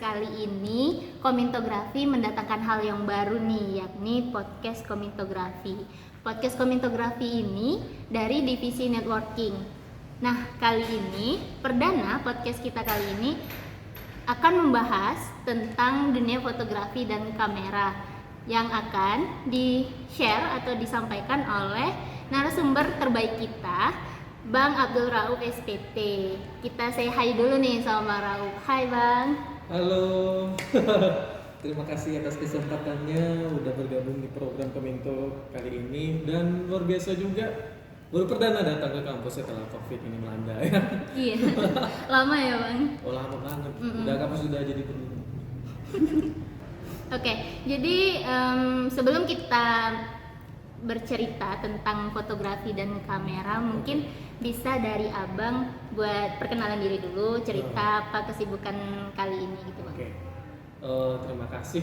kali ini Komintografi mendatangkan hal yang baru nih, yakni podcast Komintografi. Podcast Komintografi ini dari divisi networking. Nah, kali ini perdana podcast kita kali ini akan membahas tentang dunia fotografi dan kamera yang akan di-share atau disampaikan oleh narasumber terbaik kita, Bang Abdul Rauf SPT. Kita say hi dulu nih sama Bang Rauf. Hai Bang. Halo. Terima kasih atas kesempatannya udah bergabung di program Kominto kali ini, dan luar biasa juga baru perdana datang ke kampus setelah Covid ini melanda ya. Iya. Lama ya Bang? Oh, lama banget. Udah kampus sudah jadi perlu. Oke, jadi sebelum kita bercerita tentang fotografi dan kamera, mungkin bisa dari Abang buat perkenalan diri dulu, cerita apa kesibukan kali ini gitu Bang. Oke. Terima kasih.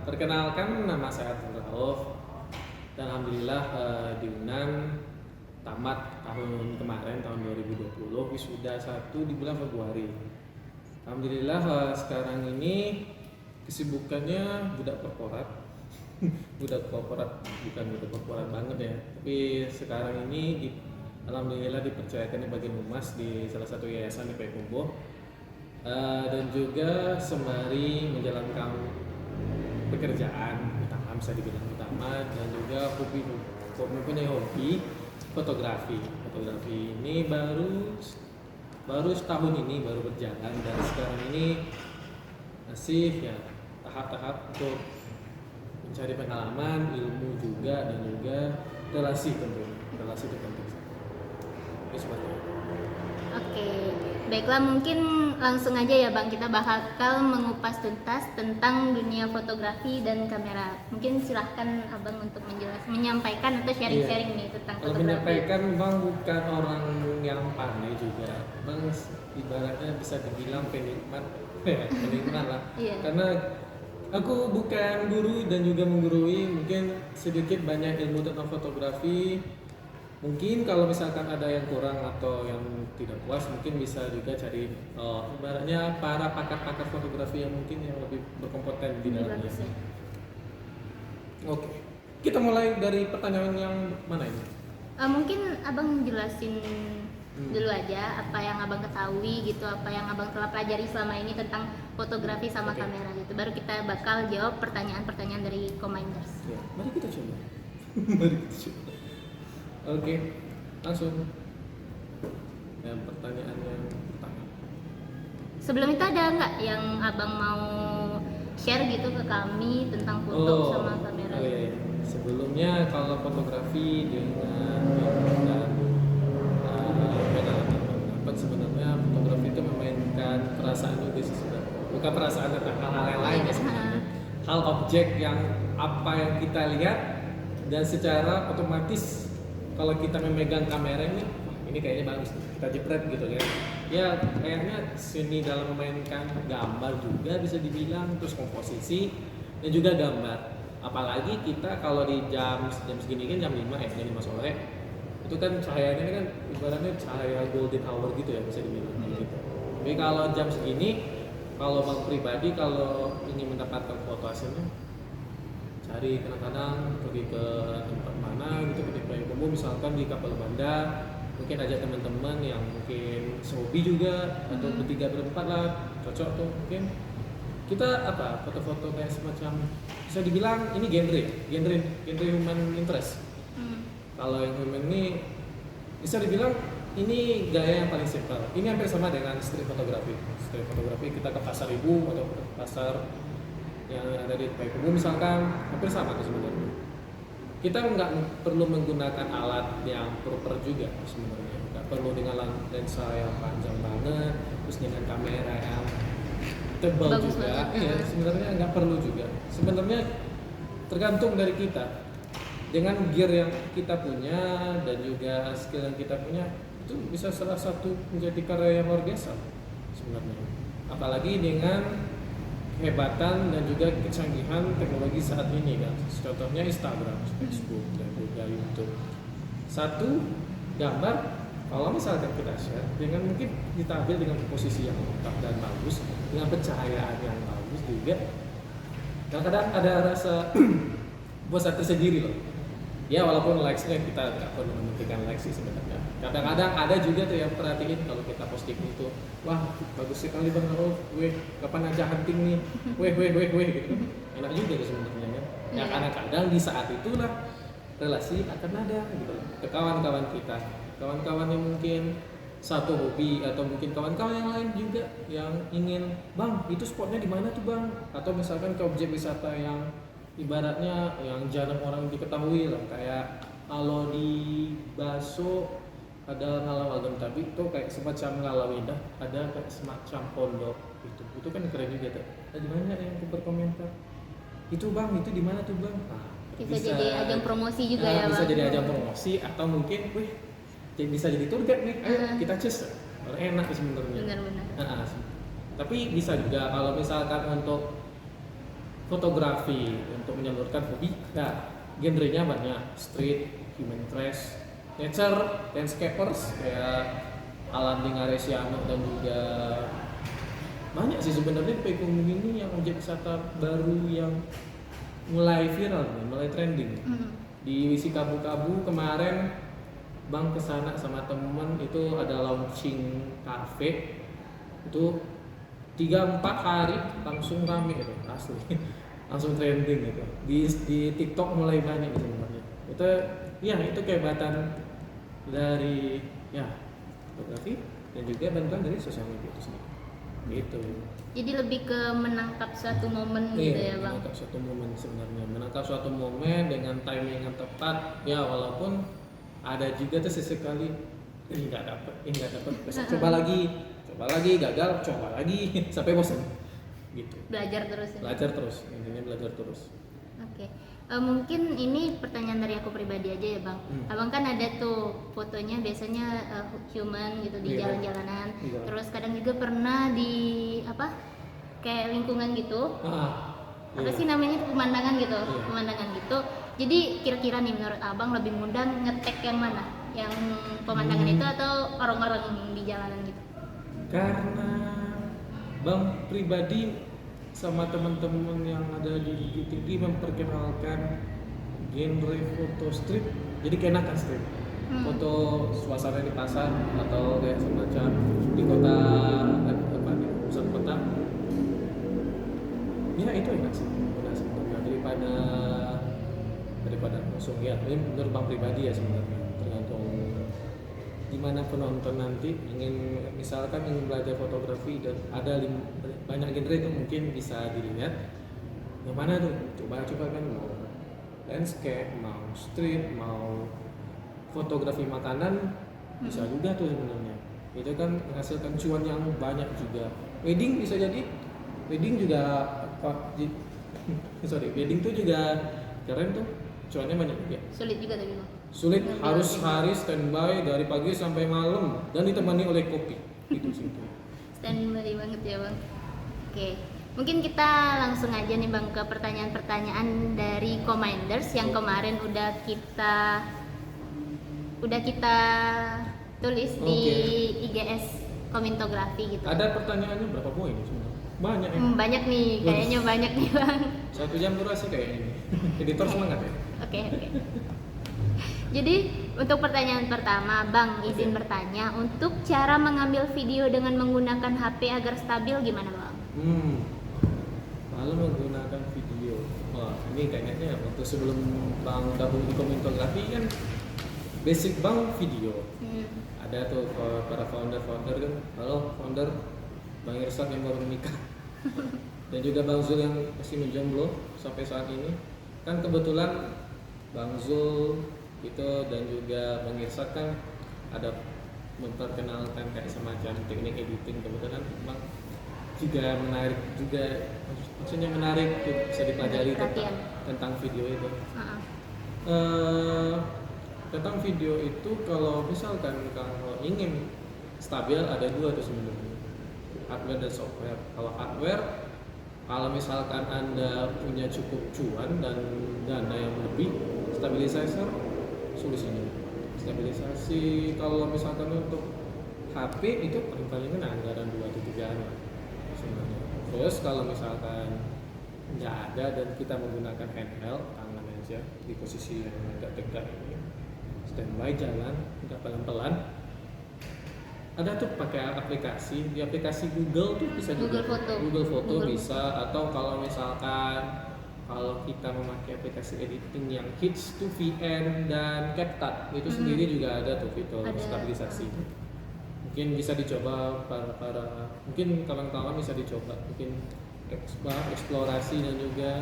Perkenalkan, nama saya Abdul Rauf dan alhamdulillah di UNAN tamat tahun kemarin, tahun 2020, wisuda 1 di bulan Februari. Alhamdulillah sekarang ini kesibukannya budak korporat. Budak korporat, bukan budak korporat banget ya, tapi sekarang ini alhamdulillah dipercayakan sebagai humas di salah satu yayasan di Payakumbuh, dan juga sembari menjalankan pekerjaan utama, bisa dibilang utama, dan juga mempunyai hobi fotografi. Fotografi ini baru setahun ini baru berjalan, dan sekarang ini masih ya tahap-tahap untuk mencari pengalaman, ilmu juga, dan juga relasi tentunya, relasi itu penting. Ini seperti itu. Oke, baiklah, mungkin langsung aja ya Bang, kita bakal mengupas tuntas tentang dunia fotografi dan kamera. Mungkin silahkan Abang untuk menyampaikan atau sharing-sharing nih tentang Kalau fotografi. menyampaikan, Bang bukan orang yang pandai juga, Bang ibaratnya bisa dibilang penikmat, penikmat lah. Iya. Karena aku bukan guru dan juga menggurui, mungkin sedikit banyak ilmu tentang fotografi. Mungkin kalau misalkan ada yang kurang atau yang tidak puas, mungkin bisa juga cari ibaratnya para pakar-pakar fotografi yang mungkin yang lebih berkompeten di dalamnya. Bagus ya. Oke, kita mulai dari pertanyaan yang mana ini? Mungkin Abang jelasin dulu aja apa yang Abang ketahui gitu, apa yang Abang telah pelajari selama ini tentang fotografi sama kamera gitu. Baru kita bakal jawab pertanyaan-pertanyaan dari Kominders. Ya, mari kita coba. Mari kita coba. Oke, langsung. Yang pertanyaan yang pertama. Sebelum itu ada nggak yang Abang mau share gitu ke kami tentang foto sama kamera? Oh iya. Sebelumnya kalau fotografi dengan pengalaman sebenarnya fotografi itu memainkan perasaan juga sih sebenarnya. Bukan perasaan tentang hal-hal yang lain ya sebenarnya. Hal objek yang apa yang kita lihat, dan secara otomatis kalau kita memegang kamera ini kayaknya bagus, kita jepret gitu kan. Ya kayaknya seni dalam memainkan gambar juga bisa dibilang, terus komposisi dan juga gambar. Apalagi kita kalau di jam segini kan jam 5 sore, itu kan cahayanya kan ibaratnya cahaya golden hour gitu ya, bisa dibilang gitu. Tapi kalau jam segini, kalau Bang pribadi kalau ingin mendapatkan foto hasilnya, cari kadang-kadang pergi ke tempat mana gitu, ke Payakumbuh misalkan di Kapal Banda, mungkin aja teman-teman yang mungkin sehobi juga, atau bertiga berempat lah, cocok tuh. Mungkin kita foto-foto kayak semacam, bisa dibilang ini genre human interest. Kalau yang human ini bisa dibilang ini gaya yang paling simpel. Ini hampir sama dengan street fotografi. Street fotografi kita ke pasar ibu atau pasar yang ada di Payakumbuh misalkan, hampir sama tuh sebenarnya. Kita nggak perlu menggunakan alat yang proper juga sebenarnya. Nggak perlu dengan lensa yang panjang banget, terus dengan kamera yang tebal Bagus juga. banget. Ya, sebenarnya nggak perlu juga. Sebenarnya tergantung dari kita. Dengan gear yang kita punya dan juga skill yang kita punya, itu bisa salah satu menjadi karya yang luar biasa sebenarnya. Apalagi dengan kehebatan dan juga kecanggihan teknologi saat ini kan. Contohnya Instagram, Facebook, dan juga YouTube. Satu gambar kalau misalkan kita share dengan mungkin kita ambil dengan posisi yang lengkap dan bagus, dengan pencahayaan yang bagus juga, kadang-kadang ada rasa puas tersendiri loh. Ya walaupun likes-nya kita nggak perlu menentukan likes sih sebenarnya. Kadang-kadang ada juga tuh yang perhatiin kalau kita posting itu, wah bagus sekali bang Rauf, kapan aja hunting nih, gitu. Enak juga tuh sebenarnya kan. Ya kadang-kadang di saat itulah relasi akan ada gitu loh. Ke kawan-kawan kita, kawan-kawan yang mungkin satu hobi atau mungkin kawan-kawan yang lain juga yang ingin, bang itu spotnya di mana tuh bang? Atau misalkan ke objek wisata yang ibaratnya yang jarang orang diketahui lah, kayak kalau di Baso ada Ngalawagen Tabi itu kayak semacam Ngalawedah, ada kayak semacam pondok itu kan keren juga tuh. Ada banyak yang berkomentar itu bang itu di mana tuh bang. Bisa jadi ajang promosi juga ya bisa bang. jadi ajang promosi atau mungkin bisa jadi tour guide nih, kita cus enak sih sebenarnya. Benar-benar. Tapi bisa juga kalau misalkan untuk fotografi untuk menyalurkan hobi, nah genrenya banyak, street, human interest, nature, landscapers kayak Alan di Ngaresiano dan juga banyak sih sebenarnya Pekung ini yang objek wisata baru yang mulai viral nih, mulai trending. Di Wisi Kabu-Kabu kemarin bang kesana sama temen itu ada launching cafe itu 3-4 hari langsung rame gitu, asli langsung trending gitu di TikTok mulai banyak sebenarnya. Itu kehebatan dari fotografi dan juga bantuan dari sosial media itu sendiri gitu. Jadi lebih ke menangkap suatu momen gitu ya bang. Menangkap suatu momen sebenarnya, menangkap suatu momen dengan timing yang tepat ya, walaupun ada juga tuh sesekali nggak dapet besok coba lagi gagal, coba lagi sampai bosan gitu. Belajar terus Intinya belajar terus. Oke. Mungkin ini pertanyaan dari aku pribadi aja ya bang. Abang kan ada tuh fotonya biasanya human gitu di jalan-jalanan. Terus kadang juga pernah di kayak lingkungan gitu. Apa sih namanya tuh, pemandangan gitu. Pemandangan gitu. Jadi kira-kira nih menurut abang lebih mudah ngetek yang mana? Yang pemandangan itu atau orang-orang di jalanan gitu? Karena bang pribadi sama teman-teman yang ada di GTD memperkenalkan genre foto street, jadi keenakan street. Foto suasana di pasar atau kayak semacam di kota di pusat kota. Ya itu enak sih, daripada langsung lihat. Ini menurut bang pribadi ya sebenarnya, tergantung gimana penonton nanti misalkan ingin belajar fotografi dan ada banyak genre itu mungkin bisa dilihat yang mana tuh, coba kan mau landscape, mau street, mau fotografi makanan bisa juga tuh sebenarnya. Itu kan menghasilkan cuan yang banyak juga. Wedding bisa jadi, wedding tuh juga keren tuh, cuannya banyak juga. Sulit juga tapi bang. Sulit, harus hari standby dari pagi sampai malam dan ditemani oleh kopi. Itu sih. Standby banget ya bang. Oke, mungkin kita langsung aja nih bang ke pertanyaan-pertanyaan dari Commanders yang kemarin udah kita tulis di IGS Komintografi gitu. Ada pertanyaannya berapa poin semua? Banyak ya? Banyak nih, kayaknya banyak nih bang. 1 jam durasi kayak ini. Editor semangat ya? Oke. Jadi untuk pertanyaan pertama, Bang izin bertanya, untuk cara mengambil video dengan menggunakan HP agar stabil gimana Bang? Kalau menggunakan video, ini kayaknya waktu sebelum Bang gabung di Komintografi kan basic Bang video. Ada tuh para founder kan, halo founder Bang Irsan yang baru menikah dan juga Bang Zul yang masih menjomblo sampai saat ini. Kan kebetulan Bang Zul itu dan juga Bang Irsan kan ada memperkenalkan kayak semacam teknik editing, kebetulan Bang juga menarik juga, maksudnya menarik bisa dipelajari tentang video itu. Tentang video itu kalau misalkan kalau ingin stabil ada 2 tuh sebenarnya, hardware dan software. Kalau hardware, kalau misalkan Anda punya cukup cuan dan dana yang lebih, stabilizer solusinya. Stabilisasi kalau misalkan untuk HP itu paling kan anggaran 2 atau 3 an lah sebenarnya. Terus kalau misalkan nggak ada dan kita menggunakan handheld, tangan aja di posisi yang agak tegak ini, standby jalan, udah pelan-pelan. Ada tuh pakai aplikasi, di aplikasi Google tuh bisa juga. Google Foto bisa, atau kalau misalkan kalau kita memakai aplikasi editing yang hits tuh VN dan CapCut itu sendiri juga ada tuh fitur stabilisasi. Mungkin bisa dicoba para mungkin kawan-kawan bisa dicoba, mungkin eksplorasi dan juga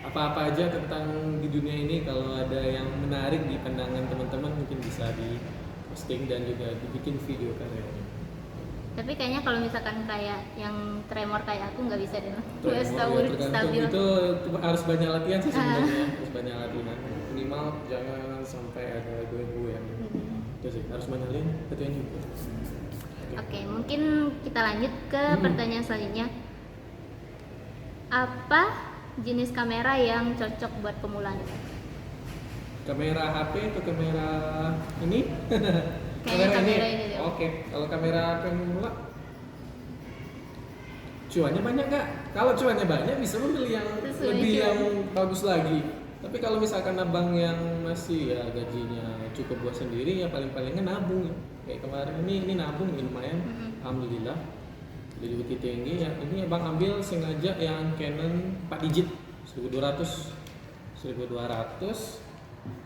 apa-apa aja tentang di dunia ini. Kalau ada yang menarik di pandangan teman-teman mungkin bisa di posting dan juga dibikin video karyanya. Tapi kayaknya kalau misalkan kayak yang tremor kayak aku nggak bisa deh. Stabil itu harus banyak latihan sih sebenarnya. Harus banyak latihan. Minimal jangan sampai ada goyang-goyang. Itu sih harus banyak latihan juga. Oke, mungkin kita lanjut ke pertanyaan selanjutnya. Apa jenis kamera yang cocok buat pemula? Kamera HP atau kamera ini? Kamera ini. Oke, kalau kamera pemula cuannya banyak nggak? Kalau cuannya banyak bisa membeli yang lebih yang bagus lagi. Tapi kalau misalkan abang yang masih ya gajinya cukup buat sendiri ya paling-palingnya nabung ya. Kayak kemarin ini nabung ini lumayan, alhamdulillah. Jadi bukti tinggi ya. Ini abang ambil sengaja yang Canon 4 digit 1200.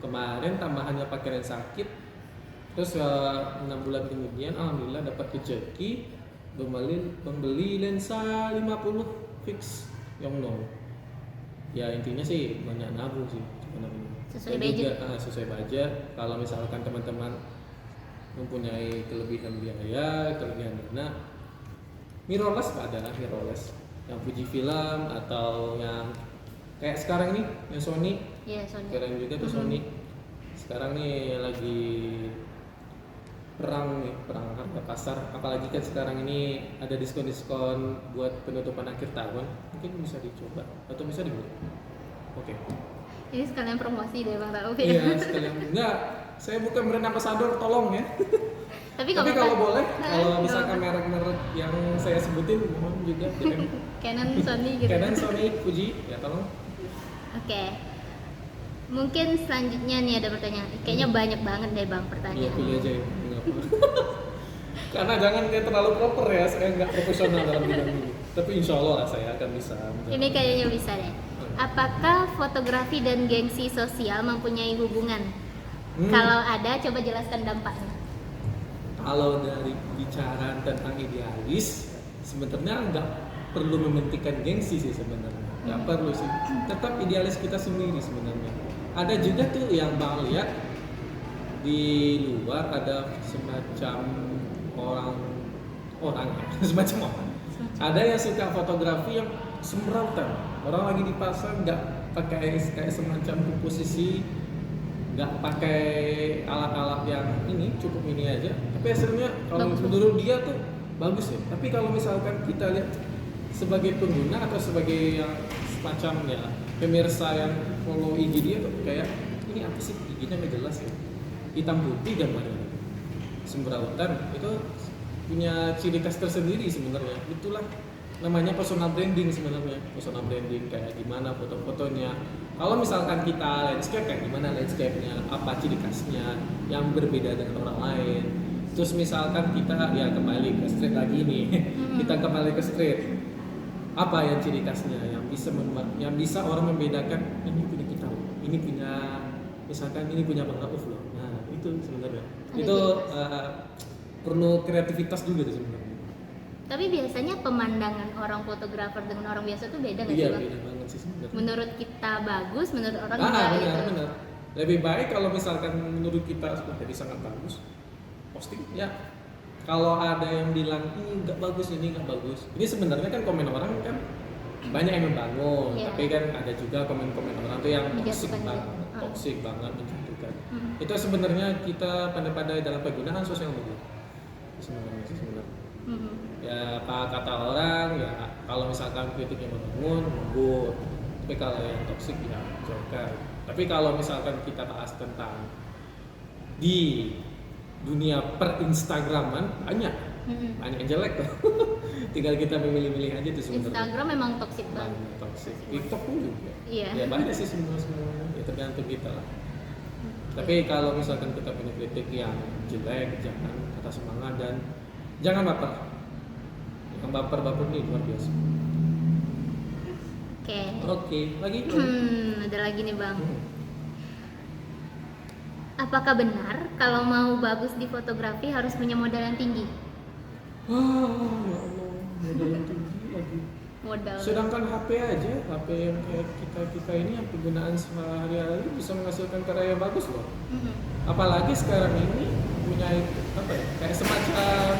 Kemarin tambahannya pakai lens sakit. Terus 6 bulan kemudian alhamdulillah dapat rezeki membeli lensa 50 fix Yongnuo. Ya intinya sih banyak nabung sih sebenarnya. Sesuai budget. Kalau misalkan teman-teman mempunyai kelebihan biaya, kelebihan dana, mirrorless ada mirrorless yang Fujifilm atau yang kayak sekarang ini yang Sony. Iya, Sony. Keren juga tuh Sony. Sekarang nih lagi perang harga pasar, apalagi kan sekarang ini ada diskon buat penutupan akhir tahun, mungkin bisa dicoba atau bisa dibeli. Oke. Ini sekalian promosi deh Bang Rauf ya. Iya, sekalian. Enggak, saya bukan brand ambassador, tolong ya. Tapi kalau boleh, kalau misalkan merek-merek yang saya sebutin mohon juga Canon, Sony gitu. Canon, Sony, Fuji, ya tolong. Oke. Mungkin selanjutnya nih ada pertanyaan. Kayaknya banyak banget deh Bang pertanyaan. Iya, pilih aja ya. Karena jangan kayak terlalu proper ya, saya nggak profesional dalam bidang ini. Tapi insya Allah lah saya akan bisa. Ini kayaknya bisa deh. Apakah fotografi dan gengsi sosial mempunyai hubungan? Kalau ada, coba jelaskan dampaknya. Kalau dari bicara tentang idealis, sebenarnya nggak perlu mementingkan gengsi sih sebenarnya. Nggak perlu sih. Tetap idealis kita sendiri sebenarnya. Ada juga tuh yang Bang lihat di luar ada semacam orang semacam orang. Ada yang suka fotografi yang semrautan. Orang lagi di pasar nggak pakai kayak semacam komposisi, nggak pakai alat-alat yang ini, cukup ini aja. Tapi hasilnya kalau menurut dia tuh bagus ya. Tapi kalau misalkan kita lihat sebagai pengguna atau sebagai yang semacam ya pemirsa yang follow IG dia tuh kayak ini apa sih, IG-nya nggak jelas ya. Hitam putih gambarnya, sembrautan itu punya ciri khas tersendiri sebenarnya. Itulah namanya personal branding sebenarnya. Personal branding kayak gimana foto-fotonya. Kalau misalkan kita landscape kayak gimana landscape-nya, apa ciri khasnya yang berbeda dengan orang lain. Terus misalkan kita ya kembali ke street lagi nih, kita kembali ke street. Apa yang ciri khasnya yang bisa orang membedakan ini punya kita, ini punya misalkan ini punya Bang Rauf loh. Nah itu sebenarnya itu perlu kreativitas juga tuh sebenarnya. Tapi biasanya pemandangan orang fotografer dengan orang biasa tuh beda nggak sih Iya Bang? beda banget sih sebenarnya. Menurut kita bagus, menurut orang enggak gitu. Benar. Lebih baik kalau misalkan menurut kita jadi sangat bagus, posting ya. Kalau ada yang bilang ini nggak bagus, ini nggak bagus. Ini sebenarnya kan komen orang kan banyak yang membangun, tapi kan ada juga komen-komen orang tuh yang toksik banget menjatuhkan. Itu sebenarnya kita pandai-pandai dalam penggunaan sosial media. Sebenarnya sih sebenarnya. Ya apa kata orang ya kalau misalkan kritik yang membangun, monggo. Tapi kalau yang toksik ya jauhkan. Tapi kalau misalkan kita bahas tentang di dunia per Instagraman banyak yang jelek tuh. Tinggal kita memilih-milih aja tuh sebenarnya. Instagram memang toksik banget. Banyak toksik. TikTok pun juga. Iya. Ya banyak sih semua ya tergantung kita lah. Tapi kalau misalkan kita punya kritik yang jelek, jangan kata semangat dan jangan baper. Yang baper ini luar biasa. Oke, lagi. Ada lagi nih Bang. Apakah benar kalau mau bagus di fotografi harus punya modal yang tinggi? Ya Allah, modal yang tinggi lagi. Modal. Sedangkan HP aja, HP yang kayak kita ini yang penggunaan sehari-hari bisa menghasilkan karya yang bagus loh. Apalagi sekarang ini punya kayak semacam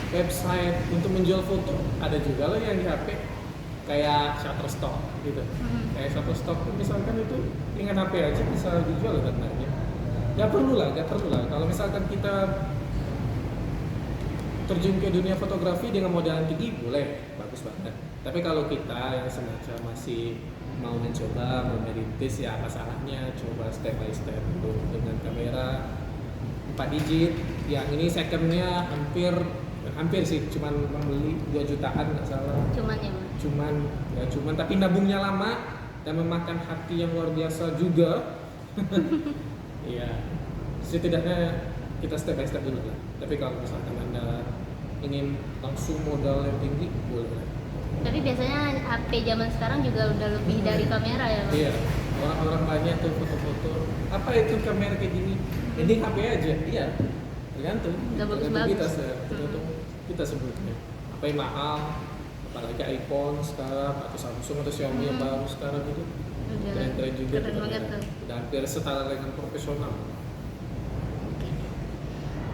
website untuk menjual foto. Ada juga loh yang di HP kayak Shutterstock gitu. Kayak Shutterstock misalkan itu dengan HP aja bisa dijual katanya. Gak perlu lah. Kalau misalkan kita terjun ke dunia fotografi dengan modal tinggi boleh, bagus banget. Tapi kalau kita yang semacam masih mau mencoba, mau merintis, ya apa salahnya coba step by step dulu dengan kamera 4 digit. Yang ini secondnya hampir sih, cuman membeli 2 jutaan nggak salah. Cuman tapi nabungnya lama dan memakan hati yang luar biasa juga. Iya, setidaknya kita step by step dulu lah. Tapi kalau misalkan Anda ingin langsung modal yang tinggi, boleh. Tapi biasanya HP zaman sekarang juga udah lebih dari kamera ya Bang? Iya, orang banyak tuh foto-foto. Apa itu kamera kayak gini? Ini HP aja, iya. Tergantung kita sebutnya. Apa yang mahal, apalagi iPhone sekarang atau Samsung atau Xiaomi yang baru sekarang itu keren juga. Keren banget tuh. Udah hampir setara dengan profesional.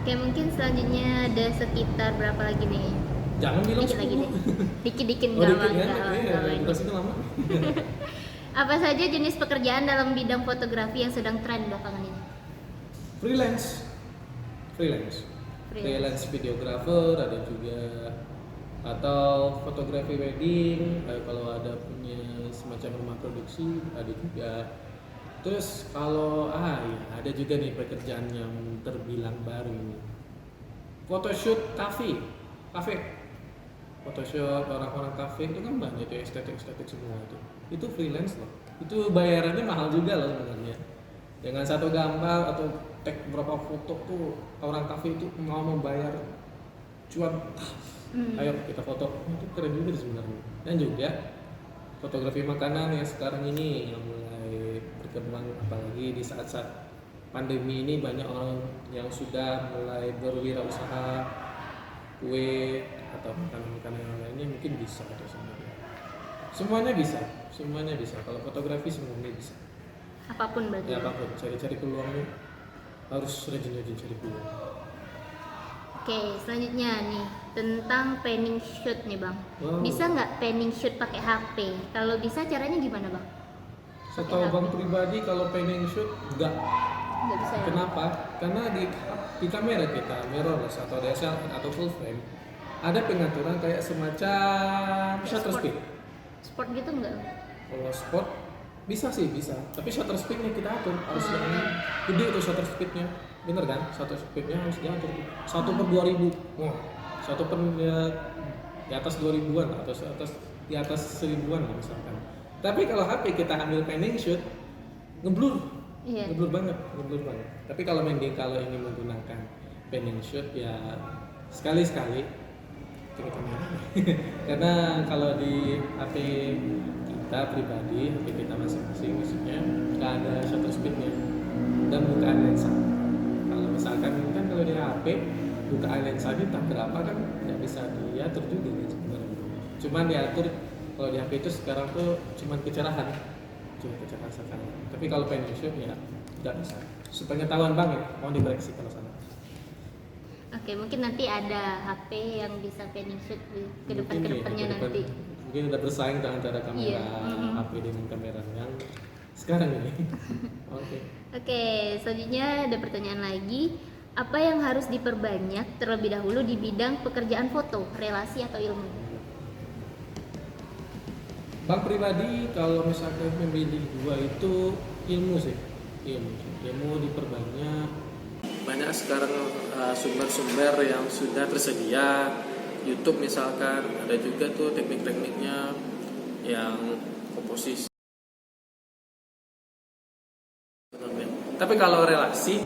Oke, mungkin selanjutnya ada sekitar berapa lagi nih? Jangan bilang dikit lagi 10. nih. Dikit-dikit Oh, enggak dikit ya? lagi. Durasinya lama. Apa saja jenis pekerjaan dalam bidang fotografi yang sedang tren belakangan ini? Freelance videographer ada juga, atau fotografi wedding, kalau ada punya semacam rumah produksi ada juga. Terus kalau ada juga nih pekerjaan yang terbilang baru ini, photoshoot cafe, photoshoot orang-orang cafe itu kan banyak tuh estetik semua itu freelance loh. Itu bayarannya mahal juga loh sebenarnya. Dengan satu gambar atau tag berapa foto tuh orang cafe itu mau membayar cuan. Ayo kita foto, itu keren juga sebenarnya. Dan juga fotografi makanan yang sekarang ini yang mulai berkembang, apalagi di saat-saat pandemi ini banyak orang yang sudah mulai berwirausaha kue atau makanan-makanan yang lainnya, mungkin bisa atau semuanya bisa. Kalau fotografi semuanya bisa. Apapun berarti. Ya apapun, cari peluangnya harus rajin cari peluang. Oke, selanjutnya nih tentang panning shoot nih Bang. Wow. Bisa nggak panning shoot pakai HP? Kalau bisa caranya gimana Bang? Setahu Bang pribadi kalau panning shoot nggak bisa ya? Kenapa? Karena di kamera kita mirrorless atau DSLR atau full frame ada pengaturan kayak semacam shutter speed. Sport gitu enggak? Kalau sport bisa, tapi shutter speednya kita atur harus yang gede itu shutter speednya, bener kan? Shutter speednya harus diatur 1/2000. Wah, 1 di atas 2000-an atau di atas 1000-an lah misalkan. Tapi kalau HP kita ambil panning shoot ngeblur. Iya. Ngeblur banget. Tapi kalau ini menggunakan panning shoot ya sekali-sekali pakai kamera. Karena kalau di HP kita pribadi, HP kita masing-masing maksudnya nggak ada shutter speednya dan bukaan lensa. Kalau misalkan kan kalau di HP bukaan lensanya tak berapa kan nggak bisa diatur juga kan sebenarnya. Cuman diatur kalau di HP itu sekarang tuh cuman kecerahan sekarang. Tapi kalau panning shoot ya nggak bisa. Sepengetahuan banget mau dikoreksi kalau salah. Oke, mungkin nanti ada HP yang bisa panning shoot ke depannya nanti. Mungkin udah bersaing antara kamera HP dengan kamera yang sekarang ini. Oke, selanjutnya ada pertanyaan lagi. Apa yang harus diperbanyak terlebih dahulu di bidang pekerjaan foto, relasi atau ilmu? Bang pribadi kalau misalkan memilih dua itu ilmu sih. ilmu diperbanyak. Banyak sekarang sumber-sumber yang sudah tersedia, YouTube misalkan, ada juga tuh teknik-tekniknya yang komposisi. Tapi kalau relasi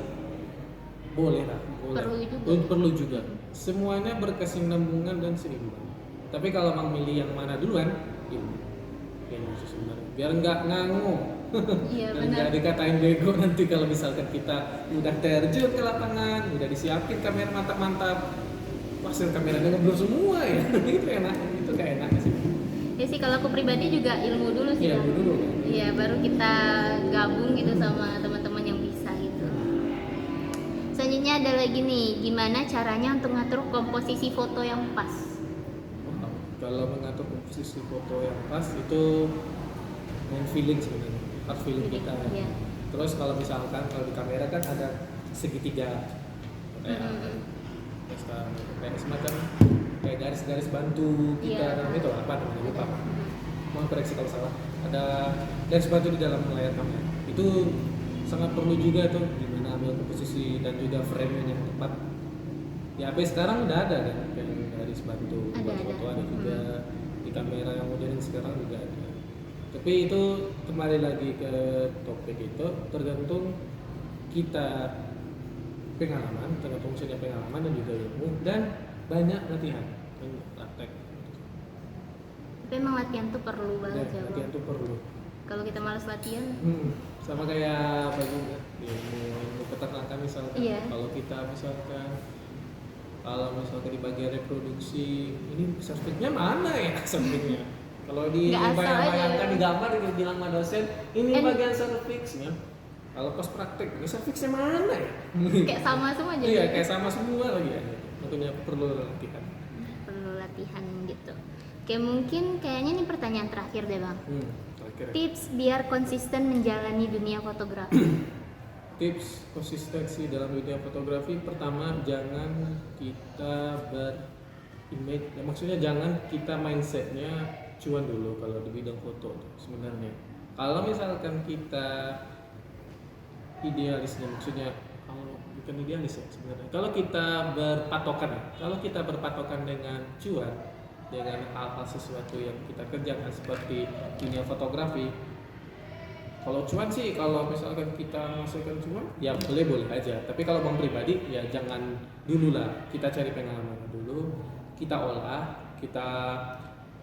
boleh lah, perlu juga. Semuanya berkesinambungan dan seimbang. Tapi kalau mau milih yang mana duluan, ilmu sebenarnya. Biar nggak nganggu. Iya, Dan benar. nggak dikatain bego nanti kalau misalkan kita udah terjun ke lapangan, udah disiapin kamera mantap-mantap, hasil kameranya ngeblur semua ya. Itu kayak enak sih. Ya sih, kalau aku pribadi juga ilmu dulu sih. Iya, Bang. dulu kan. Iya, baru kita gabung gitu sama teman-teman yang bisa gitu. Selanjutnya ada lagi nih, gimana caranya untuk ngatur komposisi foto yang pas? Wow. Kalau mengatur komposisi foto yang pas itu main feeling sebenarnya, hard feeling kita. Iya. Terus kalau misalkan kalau di kamera kan ada segitiga, kayak semacam kayak garis-garis bantu kita, Iya. itu apa namanya lupa. Mohon koreksi kalau salah. Ada garis bantu di dalam layar kamera. Itu sangat perlu juga tuh gimana ambil komposisi dan juga frame-nya yang tepat. Di HP sekarang udah ada kan kayak garis bantu buat Ada. foto, ada juga di kamera yang modern sekarang juga ada. Tapi itu kembali lagi ke topik itu tergantung kita tergantung misalnya pengalaman dan juga ilmu dan banyak latihan dan praktek. Tapi emang latihan tuh perlu Ya, banget ya, latihan Bang. itu perlu. Kalau kita malas latihan, Sama kayak ilmu peternakan misalkan. Iya. Kalau kita misalkan di bagian reproduksi ini servisnya mana ya servisnya? Kalau di Nggak asal bayang-bayangkan aja. di gambar bilang sama dosen ini Kan- bagian servisnya. Kalau pas praktek ini servisnya mana ya? kayak sama semua jadi Iya, kayak sama semua lagi ya. Makanya perlu latihan. perlu latihan gitu. Oke, mungkin kayaknya ini pertanyaan terakhir deh, Bang. Terakhir. Tips biar konsisten menjalani dunia fotografi. Tips konsistensi dalam dunia fotografi, pertama jangan kita berimage, ya, maksudnya jangan kita mindsetnya cuan dulu kalau di bidang foto sebenarnya. Kalau misalkan kita idealisnya, maksudnya kalau bukan idealis ya sebenarnya. Kalau kita berpatokan dengan cuan, dengan hal-hal sesuatu yang kita kerjakan seperti dunia fotografi. Kalau cuan sih, kalau misalkan kita menghasilkan cuan, ya boleh aja. Tapi kalau bang pribadi, ya jangan dulu lah. Kita cari pengalaman dulu, kita olah, kita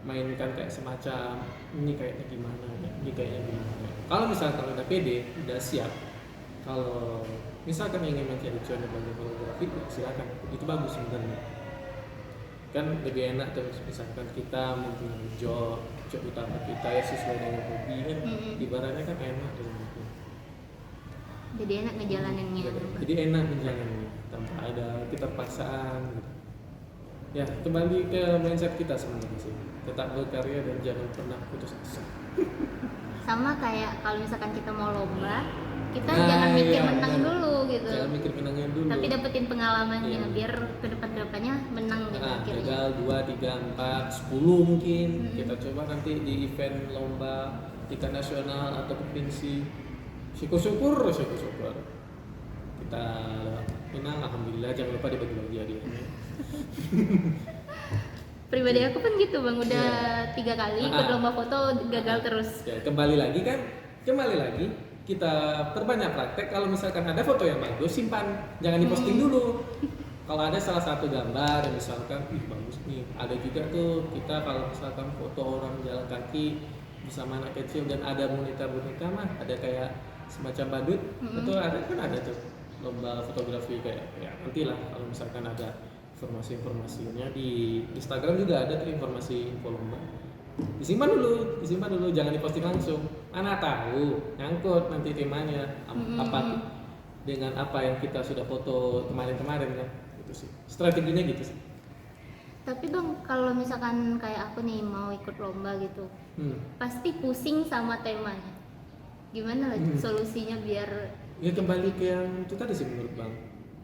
mainkan kayak semacam ini kayaknya gimana, ini kayaknya gimana. Kalau misalkan udah pede, udah siap, kalau misalkan ingin mencari cuan di bagian fotografi, ya silakan. Itu bagus sebenarnya. Kan lebih enak terus misalkan kita mempunyai job utama kita ya sesuai dengan hobi kan, ibaratnya kan enak gitu. Jadi enak ngejalaninnya. Jadi enak menjalannya tanpa ada keterpaksaan gitu. Ya kembali ke mindset kita sebenarnya sih, tetap berkarya dan jangan pernah putus asa. Sama kayak kalau misalkan kita mau lomba, kita Nah, jangan mikir iya, menang benar. dulu gitu. Jangan mikir menangnya dulu. Tapi dapetin pengalamannya Iya. biar kedepannya menang gitu Nah, akhirnya. gagal 2, 3, 4, 10 mungkin. Kita coba nanti di event lomba tingkat nasional atau provinsi. Syukur-syukur. Kita menang, alhamdulillah. Jangan lupa dibagi-bagi hadiahnya. Pribadi aku pun gitu, Bang, udah Iya. 3 kali ikut lomba foto gagal terus. Ya, kembali lagi kita perbanyak praktek. Kalau misalkan ada foto yang bagus, simpan, jangan diposting dulu. Kalau ada salah satu gambar yang misalkan bagus nih, ada juga tuh kita kalau misalkan foto orang jalan kaki bersama anak kecil dan ada boneka mah, ada kayak semacam badut, itu ada tuh lomba fotografi kayak ya nantilah kalau misalkan ada informasinya di Instagram juga ada tuh informasi info lomba. Disimpan dulu, jangan diposting langsung. Mana tahu nyangkut nanti temanya apa dengan apa yang kita sudah foto kemarin kan. Gitu sih. Strateginya gitu sih. Tapi Bang, kalau misalkan kayak aku nih mau ikut lomba gitu, pasti pusing sama temanya. Gimana lah solusinya biar Ya kembali ke yang itu tadi sih menurut Bang.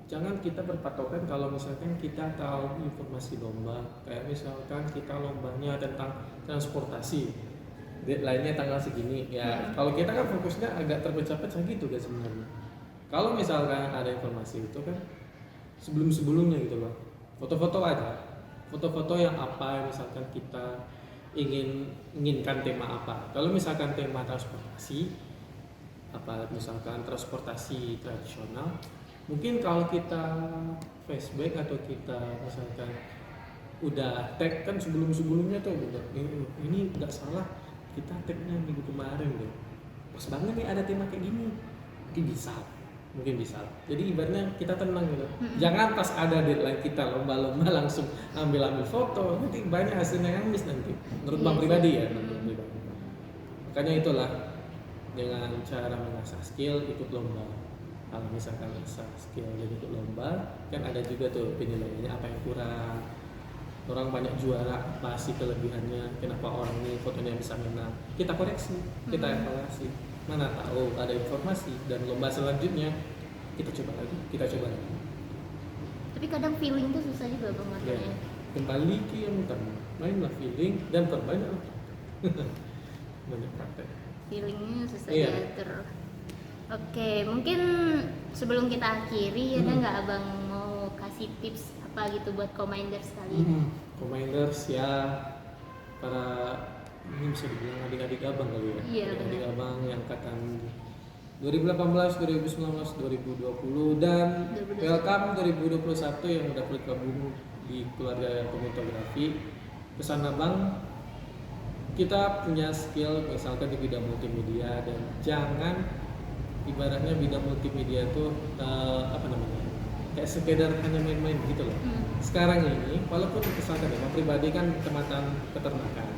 Jangan kita berpatokan kalau misalkan kita tahu informasi lomba, kayak misalkan kita lombanya tentang transportasi. deadline-nya tanggal segini ya. Kalau kita kan fokusnya agak terpecah-pecah gitu kan sebenarnya. Kalau misalkan ada informasi itu kan sebelumnya gitu loh, foto-foto aja, foto-foto yang apa misalkan kita inginkan tema apa. Kalau misalkan tema transportasi apa, misalkan transportasi tradisional, mungkin kalau kita flashback atau kita misalkan udah tag kan sebelumnya tuh udah ini nggak salah kita tagnya minggu kemarin deh, pas banget nih ada tema kayak gini, mungkin bisa. Jadi ibaratnya kita tenang gitu. Jangan pas ada deadline kita lomba-lomba langsung ambil foto, nanti banyak hasilnya yang miss nanti. Menurut Bang pribadi ya, Makanya itulah dengan cara mengasah skill ikut lomba. Kalau misalkan mengasah skill dan ikut lomba, kan ada juga tuh penilaiannya apa yang kurang. Orang banyak juara, apa sih kelebihannya, kenapa orang ini fotonya bisa menang. Kita koreksi, kita evaluasi. Mana tahu ada informasi dan lomba selanjutnya kita coba lagi. Tapi kadang feeling tuh susah juga Bang Ya, makanya. kembali ke yang utama, mainlah feeling dan perbanyak banyak praktek. Feelingnya susah Iya. diatur. Oke, mungkin sebelum kita akhiri ada nggak Abang mau kasih tips apa gitu buat Comminders kali ini? Comminders ya, para ini bisa dibilang adik-adik abang kali ya. Iya, Adik-adik benar. abang yang angkatan 2018, 2019, 2020 dan 2021. welcome 2021 yang udah bergabung di keluarga komitografi. Pesan abang, kita punya skill misalkan di bidang multimedia dan jangan ibaratnya bidang multimedia itu kayak sekedar hanya main-main gitu loh. Sekarang ini walaupun misalkan ya pribadi kan kecamatan peternakan,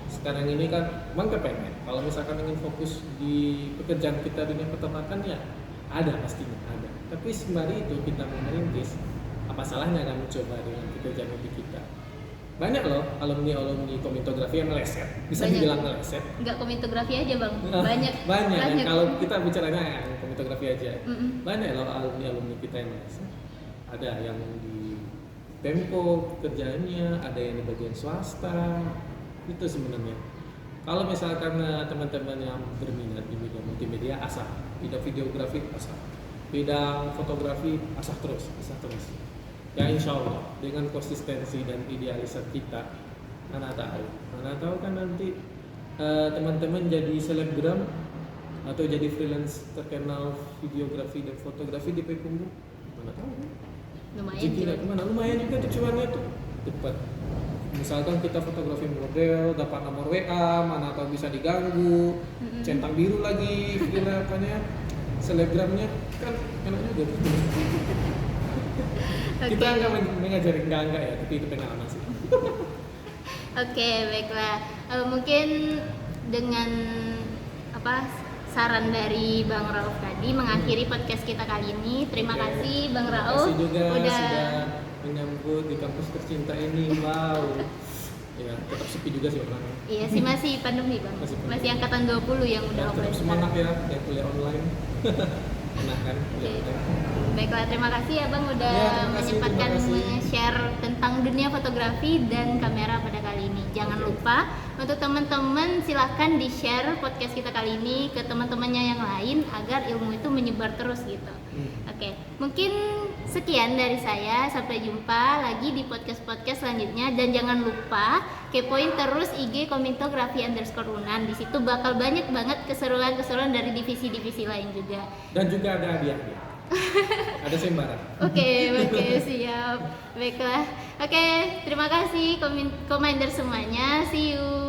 sekarang ini kan Bang kepengen kalau misalkan ingin fokus di pekerjaan kita dunia peternakan ya ada pastinya ada, tapi sembari itu kita merintis, apa salahnya kan mencoba dengan pekerjaan hobi kita. Banyak loh alumni komitografi yang meleset, bisa Banyak. dibilang meleset. Nggak komitografi aja Bang, banyak. banyak. Dan kalau kita bicaranya yang komitografi aja, Mm-mm. banyak loh alumni kita yang meleset. Ada yang di Tempo kerjaannya, ada yang di bagian swasta. Itu sebenarnya. Kalau misalkan teman-teman yang berminat di bidang multimedia, asah. Bidang videografi, asah. Bidang fotografi, asah terus. Ya insya Allah dengan konsistensi dan idealisasi kita, mana tahu kan nanti teman-teman jadi selebgram atau jadi freelance terkenal videografi dan fotografi di Payakumbuh, mana tahu kan? Lumayan Rezeki juga. kemana? Lumayan juga tuh cuannya tuh cepat. Misalkan kita fotografi model, dapat nomor WA, mana tahu bisa diganggu, centang biru lagi, apanya, selebgramnya kan enak juga tuh. Kita nggak mengajari enggak ya, tapi itu pengalaman sih. Oke, baiklah. Mungkin dengan saran dari Bang Rauf tadi mengakhiri podcast kita kali ini. Terima Oke. kasih Bang Terima Rauf kasih juga udah sudah menyambut di kampus tercinta ini. Wow. Ya, tetap sepi juga sih orangnya. Iya sih masih pandemi Bang. Masih pandemi. Masih angkatan 20 yang udah Ya, tetap offline. semangat ya, yang kuliah online. Enak kan? Oke. kuliah online. Baiklah, terima kasih ya Bang udah Ya, terima kasih, menyempatkan terima kasih. share tentang dunia fotografi dan kamera pada kali ini. Jangan lupa untuk teman-teman silahkan di-share podcast kita kali ini ke teman-temannya yang lain agar ilmu itu menyebar terus gitu. Oke, mungkin sekian dari saya. Sampai jumpa lagi di podcast-podcast selanjutnya dan jangan lupa kepoin terus IG Komintografi_Unan. Di situ bakal banyak banget keseruan-keseruan dari divisi-divisi lain juga. Dan juga ada hadiahnya. Ada sembarang. Oke, siap. Baiklah. Oke, terima kasih Commander semuanya. See you.